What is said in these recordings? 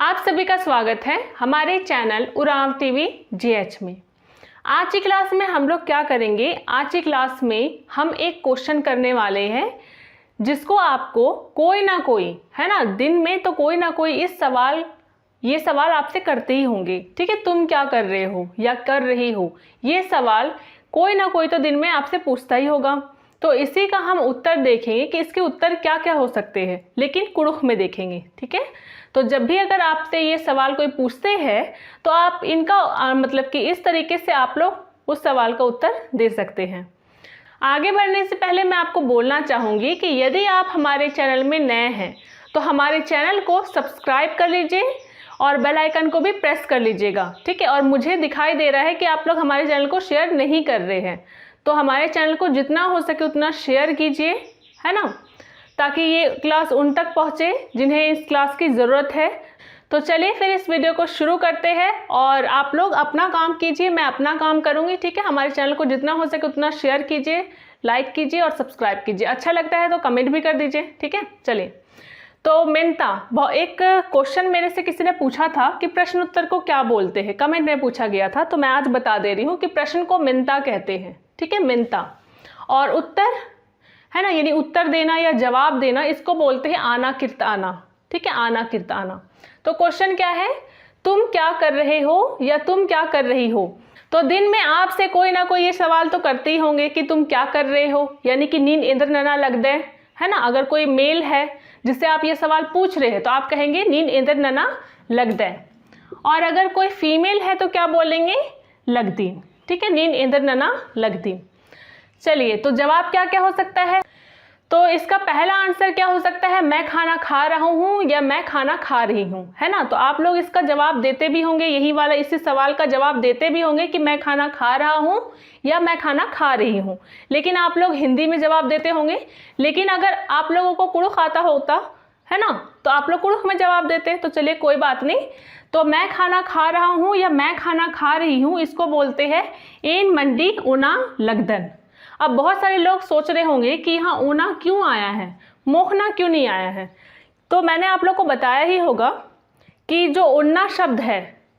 आप सभी का स्वागत है हमारे चैनल उरांव टीवी जीएच में। आज की क्लास में हम लोग क्या करेंगे, आज की क्लास में हम एक क्वेश्चन करने वाले हैं जिसको आपको कोई ना कोई, है ना, दिन में तो कोई ना कोई ये सवाल आपसे करते ही होंगे। ठीक है, तुम क्या कर रहे हो या कर रही हो, ये सवाल कोई ना कोई तो दिन में आपसे पूछता ही होगा। तो इसी का हम उत्तर देखेंगे कि इसके उत्तर क्या क्या हो सकते हैं, लेकिन कुड़ुख में देखेंगे। ठीक है, तो जब भी अगर आपसे ये सवाल कोई पूछते हैं तो आप इनका मतलब कि इस तरीके से आप लोग उस सवाल का उत्तर दे सकते हैं। आगे बढ़ने से पहले मैं आपको बोलना चाहूँगी कि यदि आप हमारे चैनल में नए हैं तो हमारे चैनल को सब्सक्राइब कर लीजिए और बेल आइकन को भी प्रेस कर लीजिएगा। ठीक है, और मुझे दिखाई दे रहा है कि आप लोग हमारे चैनल को शेयर नहीं कर रहे हैं, तो हमारे चैनल को जितना हो सके उतना शेयर कीजिए, है ना, ताकि ये क्लास उन तक पहुँचे जिन्हें इस क्लास की ज़रूरत है। तो चलिए फिर इस वीडियो को शुरू करते हैं और आप लोग अपना काम कीजिए, मैं अपना काम करूँगी। ठीक है, हमारे चैनल को जितना हो सके उतना शेयर कीजिए, लाइक कीजिए और सब्सक्राइब कीजिए। अच्छा लगता है तो कमेंट भी कर दीजिए। ठीक है, चलिए। तो मेनता, एक क्वेश्चन मेरे से किसी ने पूछा था कि प्रश्न उत्तर को क्या बोलते हैं, कमेंट में पूछा गया था, तो मैं आज बता दे रही हूँ कि प्रश्न को मेनता कहते हैं। ठीक है, मेनता। और उत्तर, है ना, यानी उत्तर देना या जवाब देना, इसको बोलते हैं आना किर्त आना। ठीक है, आना किर्त आना। तो क्वेश्चन क्या है, तुम क्या कर रहे हो या तुम क्या कर रही हो। तो दिन में आपसे कोई ना कोई ये सवाल तो करते ही होंगे कि तुम क्या कर रहे हो, यानी कि नींद इंद्र नना लग दे, है ना। अगर कोई मेल है जिससे आप ये सवाल पूछ रहे हैं तो आप कहेंगे नींद इंद्र नना लग दे, और अगर कोई फीमेल है तो क्या बोलेंगे, लग दीन। ठीक है, नींद इंद्र नना लग दीन। चलिए, तो जवाब क्या क्या हो सकता है। तो इसका पहला आंसर क्या हो सकता है, मैं खाना खा रहा हूँ या मैं खाना खा रही हूँ, है ना। तो आप लोग इसका जवाब देते भी होंगे, यही वाला इसी सवाल का जवाब देते भी होंगे कि मैं खाना खा रहा हूँ या मैं खाना खा रही हूँ, लेकिन आप लोग हिंदी में जवाब देते होंगे। लेकिन अगर आप लोगों को कुड़ुख आता होता, है ना, तो आप लोग कुड़ुख में जवाब देते। तो चलिए कोई बात नहीं। तो मैं खाना खा रहा हूँ या मैं खाना खा रही हूँ, इसको बोलते हैं एन मंडी ऊना लगदन। अब बहुत सारे लोग सोच रहे होंगे कि यहाँ ऊना क्यों आया है, मोखना क्यों नहीं आया है। तो मैंने आप लोग को बताया ही होगा कि जो उन्ना शब्द है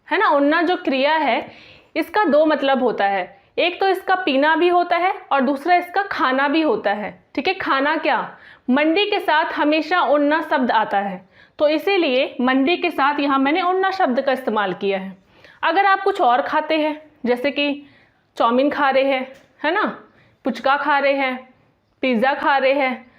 ना, उन्ना जो क्रिया है, इसका दो मतलब होता है। एक तो इसका पीना भी होता है और दूसरा इसका खाना भी होता है। ठीक है, खाना क्या, मंडी के साथ हमेशा उन्ना शब्द आता है, तो इसीलिए मंडी के साथ यहाँ मैंने उन्ना शब्द का इस्तेमाल किया है। अगर आप कुछ और खाते हैं, जैसे कि चाउमीन खा रहे हैं, है ना, पुचका खा रहे हैं, पिज़्ज़ा खा रहे हैं,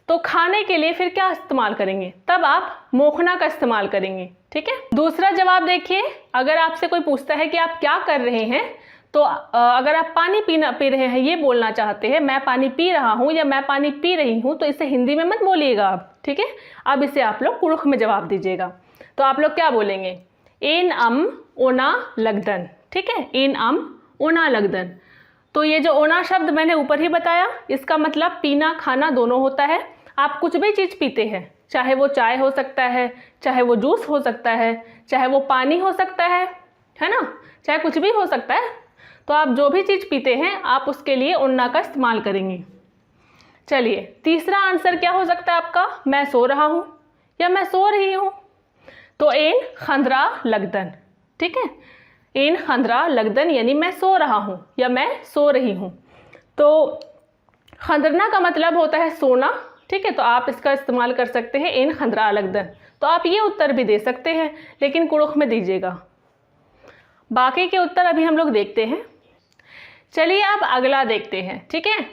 तो खाने के लिए फिर क्या इस्तेमाल करेंगे, तब आप मोखना का इस्तेमाल करेंगे। ठीक है, दूसरा जवाब देखिए, अगर आपसे कोई पूछता है कि आप क्या कर रहे हैं, तो अगर आप पानी पी रहे हैं ये बोलना चाहते हैं, मैं पानी पी रहा हूँ या मैं पानी पी रही हूँ, तो इसे हिंदी में मत बोलिएगा आप। ठीक है, अब इसे आप लोग कुड़ुख में जवाब दीजिएगा। तो आप लोग क्या बोलेंगे, एन अम ओना लगदन। ठीक है, एन अम ओना लगदन। तो ये जो ओना शब्द मैंने ऊपर ही बताया, इसका मतलब पीना खाना दोनों होता है। आप कुछ भी चीज़ पीते हैं, चाहे वो चाय हो सकता है, चाहे वो जूस हो सकता है, चाहे वो पानी हो सकता है ना, चाहे कुछ भी हो सकता है, तो आप जो भी चीज़ पीते हैं आप उसके लिए ओना का इस्तेमाल करेंगे। चलिए, तीसरा आंसर क्या हो सकता है आपका, मैं सो रहा हूँ या मैं सो रही हूँ। तो एन खंदरा लगदन। ठीक है, इन खंदरा लगदन यानी मैं सो रहा हूँ या मैं सो रही हूँ। तो खंदरना का मतलब होता है सोना। ठीक है, तो आप इसका इस्तेमाल कर सकते हैं इन खंदरा लगदन। तो आप ये उत्तर भी दे सकते हैं, लेकिन कुड़ुख में दीजिएगा। बाकी के उत्तर अभी हम लोग देखते हैं। चलिए अब अगला देखते हैं। ठीक है,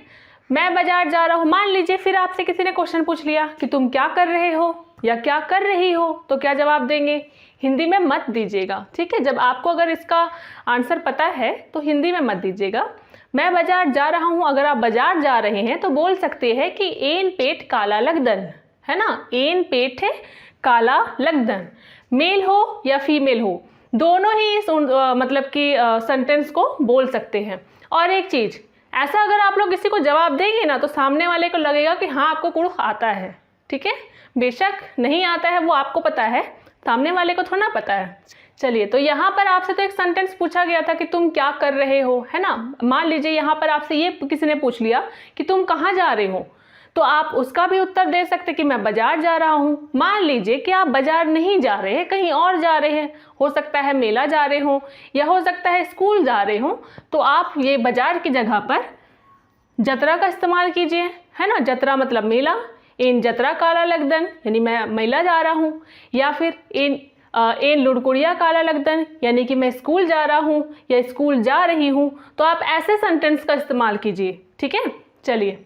मैं बाजार जा रहा हूँ, मान लीजिए फिर आपसे किसी ने क्वेश्चन पूछ लिया कि तुम क्या कर रहे हो या क्या कर रही हो, तो क्या जवाब देंगे, हिंदी में मत दीजिएगा। ठीक है, जब आपको अगर इसका आंसर पता है तो हिंदी में मत दीजिएगा। मैं बाजार जा रहा हूँ, अगर आप बाजार जा रहे हैं तो बोल सकते हैं कि एन पेट काला लगदन, है ना, एन पेट है काला लगदन। मेल हो या फीमेल हो, दोनों ही इस मतलब कि सेंटेंस को बोल सकते हैं। और एक चीज़, ऐसा अगर आप लोग किसी को जवाब देंगे ना तो सामने वाले को लगेगा कि हाँ आपको कुड़ुख आता है। ठीक है, बेशक नहीं आता है वो आपको पता है, सामने वाले को थोड़ा ना पता है। चलिए, तो यहाँ पर आपसे तो एक सेंटेंस पूछा गया था कि तुम क्या कर रहे हो, है ना। मान लीजिए यहाँ पर आपसे ये किसी ने पूछ लिया कि तुम कहाँ जा रहे हो, तो आप उसका भी उत्तर दे सकते कि मैं बाजार जा रहा हूँ। मान लीजिए कि आप बाजार नहीं जा रहे हैं, कहीं और जा रहे हैं, हो सकता है मेला जा रहे हो या हो सकता है स्कूल जा रहे हो, तो आप ये बाजार की जगह पर जतरा का इस्तेमाल कीजिए, है ना। जतरा मतलब मेला। इन जतरा काला लगदन यानी मैं मेला जा रहा हूँ, या फिर इन लुड़कुड़िया काला लगदन यानी कि मैं स्कूल जा रहा हूँ या स्कूल जा रही हूँ। तो आप ऐसे सेंटेंस का इस्तेमाल कीजिए, ठीक है। चलिए,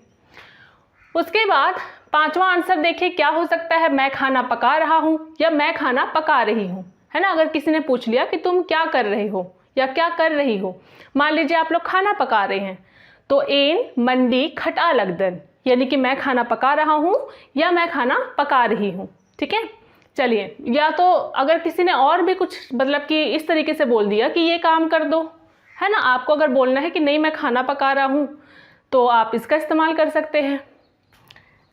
उसके बाद पांचवा आंसर देखिए क्या हो सकता है। मैं खाना पका रहा हूँ या मैं खाना पका रही हूँ, है ना। अगर किसी ने पूछ लिया कि तुम क्या कर रहे हो या क्या कर रही हो, मान लीजिए आप लोग खाना पका रहे हैं, तो एन मंडी खटा लगदन यानी कि मैं खाना पका रहा हूँ या मैं खाना पका रही हूँ, ठीक है। चलिए, या तो अगर किसी ने और भी कुछ मतलब कि इस तरीके से बोल दिया कि ये काम कर दो, है ना। आपको अगर बोलना है कि नहीं मैं खाना पका रहा हूँ, तो आप इसका इस्तेमाल कर सकते हैं।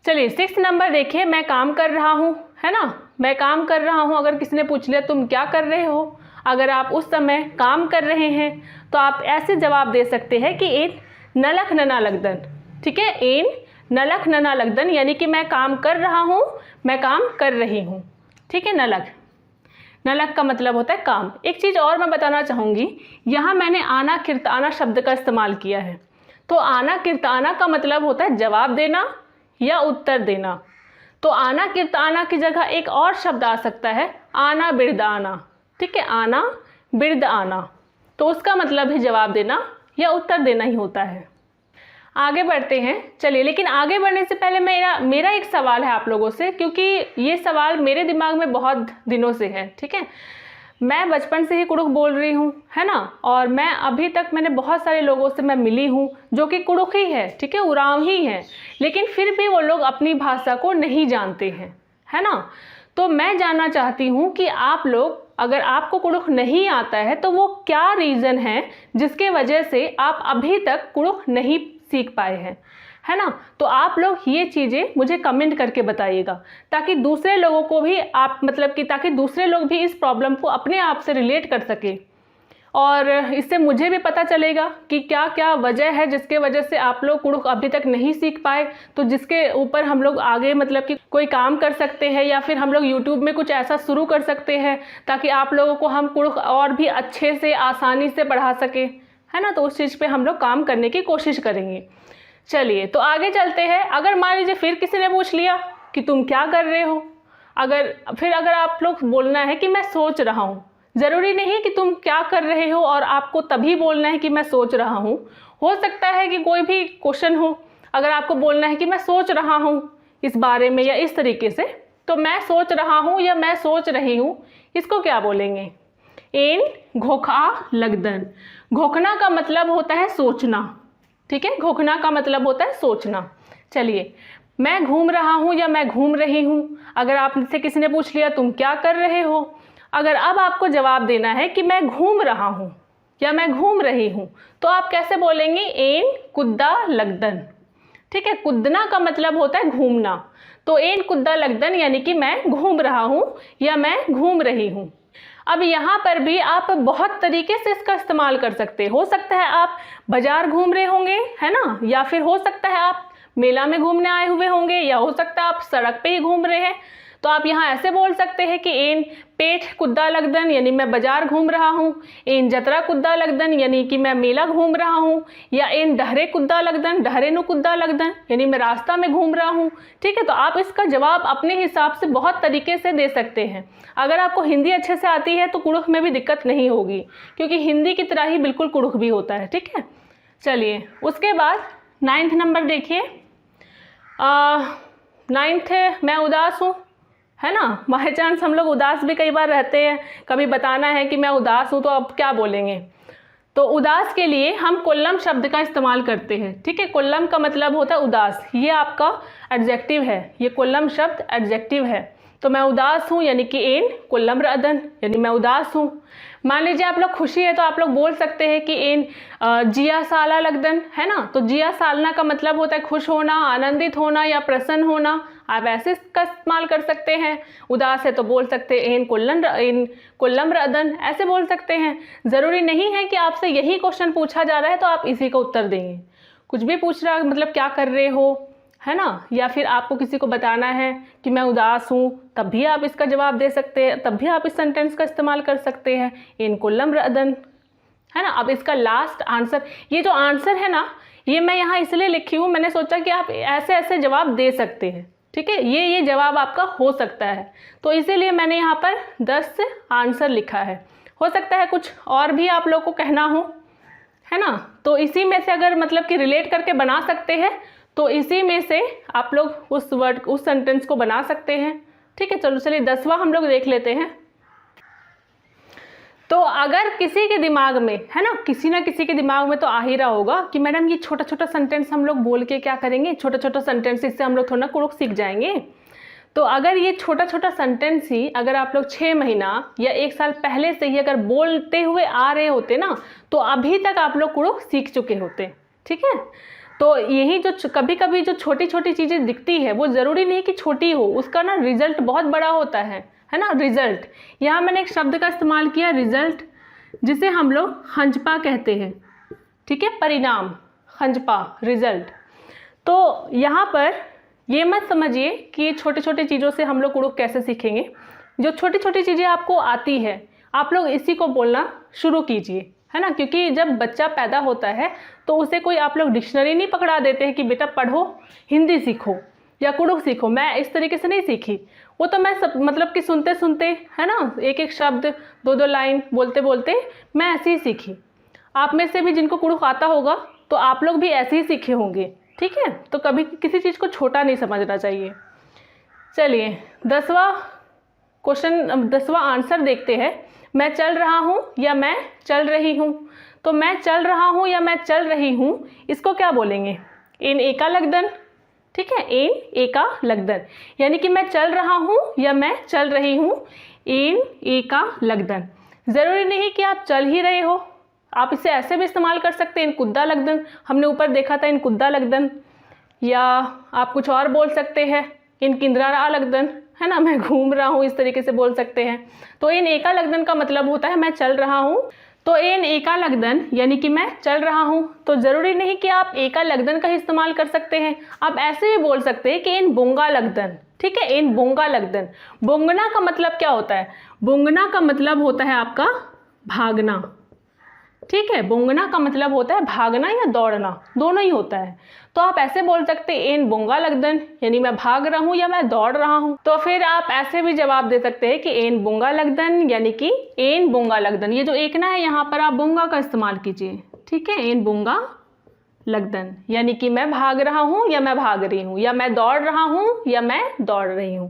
चलिए, 6 नंबर देखिए, मैं काम कर रहा हूँ, है ना। मैं काम कर रहा हूँ, अगर किसी ने पूछ लिया तुम क्या कर रहे हो, अगर आप उस समय काम कर रहे हैं तो आप ऐसे जवाब दे सकते हैं कि एन नलख नना लगदन, ठीक है। एन नलख नना लगदन यानी कि मैं काम कर रहा हूँ, मैं काम कर रही हूँ, ठीक है। नलख, नलख का मतलब होता है काम। एक चीज़ और मैं बताना चाहूँगी, यहाँ मैंने आना किरताना शब्द का इस्तेमाल किया है। तो आना किरताना का मतलब होता है जवाब देना या उत्तर देना। तो आना किरताना की जगह एक और शब्द आ सकता है आना बिरद आना, ठीक है। आना बिरद आना, तो उसका मतलब है जवाब देना या उत्तर देना ही होता है। आगे बढ़ते हैं। चलिए, लेकिन आगे बढ़ने से पहले मेरा एक सवाल है आप लोगों से, क्योंकि ये सवाल मेरे दिमाग में बहुत दिनों से है, ठीक है। मैं बचपन से ही कुड़ुख बोल रही हूँ, है ना। और मैं अभी तक मैंने बहुत सारे लोगों से मैं मिली हूँ जो कि कुड़ुख ही है, ठीक है, उरांव ही है, लेकिन फिर भी वो लोग अपनी भाषा को नहीं जानते हैं, है ना। तो मैं जानना चाहती हूँ कि आप लोग, अगर आपको कुड़ुख नहीं आता है तो वो क्या रीज़न है जिसके वजह से आप अभी तक कुड़ुख नहीं सीख पाए हैं, है ना। तो आप लोग ये चीज़ें मुझे कमेंट करके बताइएगा, ताकि दूसरे लोगों को भी आप मतलब कि ताकि दूसरे लोग भी इस प्रॉब्लम को अपने आप से रिलेट कर सके, और इससे मुझे भी पता चलेगा कि क्या क्या वजह है जिसके वजह से आप लोग कुड़ुख अभी तक नहीं सीख पाए। तो जिसके ऊपर हम लोग आगे मतलब कि कोई काम कर सकते हैं, या फिर हम लोग यूट्यूब में कुछ ऐसा शुरू कर सकते हैं ताकि आप लोगों को हम कुड़ुख और भी अच्छे से आसानी से पढ़ा सके, है ना। तो उस चीज़ पे हम लोग काम करने की कोशिश करेंगे। चलिए, तो आगे चलते हैं। अगर मान लीजिए फिर किसी ने पूछ लिया कि तुम क्या कर रहे हो, अगर आप लोग बोलना है कि मैं सोच रहा हूँ। ज़रूरी नहीं कि तुम क्या कर रहे हो और आपको तभी बोलना है कि मैं सोच रहा हूँ। हो सकता है कि कोई भी क्वेश्चन हो, अगर आपको बोलना है कि मैं सोच रहा हूँ इस बारे में या इस तरीके से, तो मैं सोच रहा हूँ या मैं सोच रही हूँ, इसको क्या बोलेंगे। एन घोखा लगदन। घोखना का मतलब होता है सोचना, ठीक है। घोखना का मतलब होता है सोचना। चलिए, मैं घूम रहा हूँ या मैं घूम रही हूँ, अगर आपसे किसी ने पूछ लिया तुम क्या कर रहे हो, अगर अब आपको जवाब देना है कि मैं घूम रहा हूँ या मैं घूम रही हूँ, तो आप कैसे बोलेंगे। एन कुद्दा लगदन, ठीक है। कुद्दना का मतलब होता है घूमना, तो एन कुद्दा लगदन यानी कि मैं घूम रहा हूँ या मैं घूम रही हूँ। अब यहाँ पर भी आप बहुत तरीके से इसका इस्तेमाल कर सकते हो सकता है आप बाजार घूम रहे होंगे, है ना, या फिर हो सकता है आप मेला में घूमने आए हुए होंगे, या हो सकता है आप सड़क पे ही घूम रहे हैं। तो आप यहाँ ऐसे बोल सकते हैं कि एन पेट कुद्दा लगदन यानी मैं बाजार घूम रहा हूँ, एन जतरा कुद्दा लगदन यानी कि मैं मेला घूम रहा हूँ, या एन डहरे कुद्दा लगदन डहरे नु कुद्दा लगदन यानी मैं रास्ता में घूम रहा हूँ, ठीक है। तो आप इसका जवाब अपने हिसाब से बहुत तरीके से दे सकते हैं। अगर आपको हिंदी अच्छे से आती है तो कुड़ुख में भी दिक्कत नहीं होगी, क्योंकि हिंदी की तरह ही बिल्कुल कुड़ुख भी होता है, ठीक है। चलिए, उसके बाद 9th नंबर देखिए। 9th, मैं उदास हूँ, है ना। बाई चांस हम लोग उदास भी कई बार रहते हैं, कभी बताना है कि मैं उदास हूँ, तो अब क्या बोलेंगे। तो उदास के लिए हम कोल्लम शब्द का इस्तेमाल करते हैं, ठीक है। कोल्लम का मतलब होता है उदास, ये आपका एडजेक्टिव है, ये कोल्लम शब्द एडजेक्टिव है। तो मैं उदास हूँ यानी कि एन कोल्लम रदन यानी मैं उदास हूँ। मान लीजिए आप लोग खुशी है तो आप लोग बोल सकते हैं कि एन जिया साला लगदन, है ना। तो जिया सालना का मतलब होता है खुश होना, आनंदित होना या प्रसन्न होना। आप ऐसे इसका इस्तेमाल कर सकते हैं। उदास है तो बोल सकते हैं एन कोल्लम रदन, ऐसे बोल सकते हैं। ज़रूरी नहीं है कि आपसे यही क्वेश्चन पूछा जा रहा है तो आप इसी का उत्तर देंगे। कुछ भी पूछ रहा मतलब क्या कर रहे हो है ना, या फिर आपको किसी को बताना है कि मैं उदास हूँ, तब भी आप इसका जवाब दे सकते हैं, तब भी आप इस सेंटेंस का इस्तेमाल कर सकते हैं, इन कुल्लम रअदन, है ना। अब इसका लास्ट आंसर, ये जो आंसर है ना, ये मैं यहाँ इसलिए लिखी हूँ, मैंने सोचा कि आप ऐसे ऐसे जवाब दे सकते हैं, ठीक है, ये जवाब आपका हो सकता है, तो इसीलिए मैंने यहाँ पर 10 आंसर लिखा है। हो सकता है कुछ और भी आप लोग को कहना हो, है ना, तो इसी में से अगर मतलब कि रिलेट करके बना सकते हैं तो इसी में से आप लोग उस वर्ड, उस सेंटेंस को बना सकते हैं, ठीक है। चलो चलिए 10वां हम लोग देख लेते हैं। तो अगर किसी के दिमाग में, है ना, किसी ना किसी के दिमाग में तो आ ही रहा होगा कि मैडम ये छोटा छोटा सेंटेंस हम लोग बोल के क्या करेंगे, छोटा छोटा सेंटेंस, इससे हम लोग थोड़ा कुछ सीख जाएंगे। तो अगर ये छोटा छोटा सेंटेंस ही अगर आप लोग 6 महीना या 1 साल पहले से ही अगर बोलते हुए आ रहे होते ना, तो अभी तक आप लोग कुछ सीख चुके होते, ठीक है। तो यही जो कभी कभी जो छोटी छोटी चीज़ें दिखती है वो ज़रूरी नहीं कि छोटी हो, उसका ना रिजल्ट बहुत बड़ा होता है ना। रिजल्ट, यहाँ मैंने एक शब्द का इस्तेमाल किया रिजल्ट, जिसे हम लोग हंजपा कहते हैं, ठीक है, परिणाम, हंजपा, रिजल्ट। तो यहाँ पर ये मत समझिए कि ये छोटी छोटी चीज़ों से हम लोग कुछ कैसे सीखेंगे। जो छोटी छोटी चीज़ें आपको आती है आप लोग इसी को बोलना शुरू कीजिए, है ना, क्योंकि जब बच्चा पैदा होता है तो उसे कोई आप लोग डिक्शनरी नहीं पकड़ा देते हैं कि बेटा पढ़ो, हिंदी सीखो या कुड़ुक सीखो। मैं इस तरीके से नहीं सीखी, वो तो मैं सब मतलब कि सुनते सुनते, है ना, एक एक शब्द, 2-2 लाइन बोलते बोलते मैं ऐसे ही सीखी। आप में से भी जिनको कुड़ुक आता होगा तो आप लोग भी ऐसे ही सीखे होंगे, ठीक है। तो कभी किसी चीज़ को छोटा नहीं समझना चाहिए। चलिए 10वां क्वेश्चन, 10वां आंसर देखते हैं। मैं चल रहा हूँ या मैं चल रही हूँ। तो मैं चल रहा हूँ या मैं चल रही हूँ, इसको क्या बोलेंगे, इन एका लगदन, ठीक है, इन एका लगदन, यानी कि मैं चल रहा हूँ या मैं चल रही हूँ, इन एका लगदन। ज़रूरी नहीं कि आप चल ही रहे हो, आप इसे ऐसे भी इस्तेमाल कर सकते हैं, इन कुद्दा लगदन, हमने ऊपर देखा था इन कुद्दा लगदन। या आप कुछ और बोल सकते हैं, इन किंद्रारा लगदन, है ना, मैं घूम रहा हूँ, इस तरीके से बोल सकते हैं। तो इन एका लगदन का मतलब होता है मैं चल रहा हूँ। तो इन एका लगदन यानी कि मैं चल रहा हूँ। तो ज़रूरी नहीं कि आप एका लगदन का ही इस्तेमाल कर सकते हैं, आप ऐसे भी बोल सकते हैं कि इन बोंगा लगदन, ठीक है, इन बोंगा लगदन। बोंगना का मतलब क्या होता है, बोंगना का मतलब होता है आपका भागना, ठीक है, बोंगना का मतलब होता है भागना या दौड़ना, दोनों ही होता है। तो आप ऐसे बोल सकते हैं इन बोंगा लगदन, यानी मैं भाग रहा हूँ या मैं दौड़ रहा हूँ। तो फिर आप ऐसे भी जवाब दे सकते हैं कि इन बोंगा लगदन, यानी कि इन बोंगा लगदन। ये जो एक ना है यहाँ पर आप बोंगा का इस्तेमाल कीजिए, ठीक है, इन बोंगा लगदन, यानी कि मैं भाग रहा हूँ या मैं भाग रही हूँ, या मैं दौड़ रहा हूँ या मैं दौड़ रही हूँ।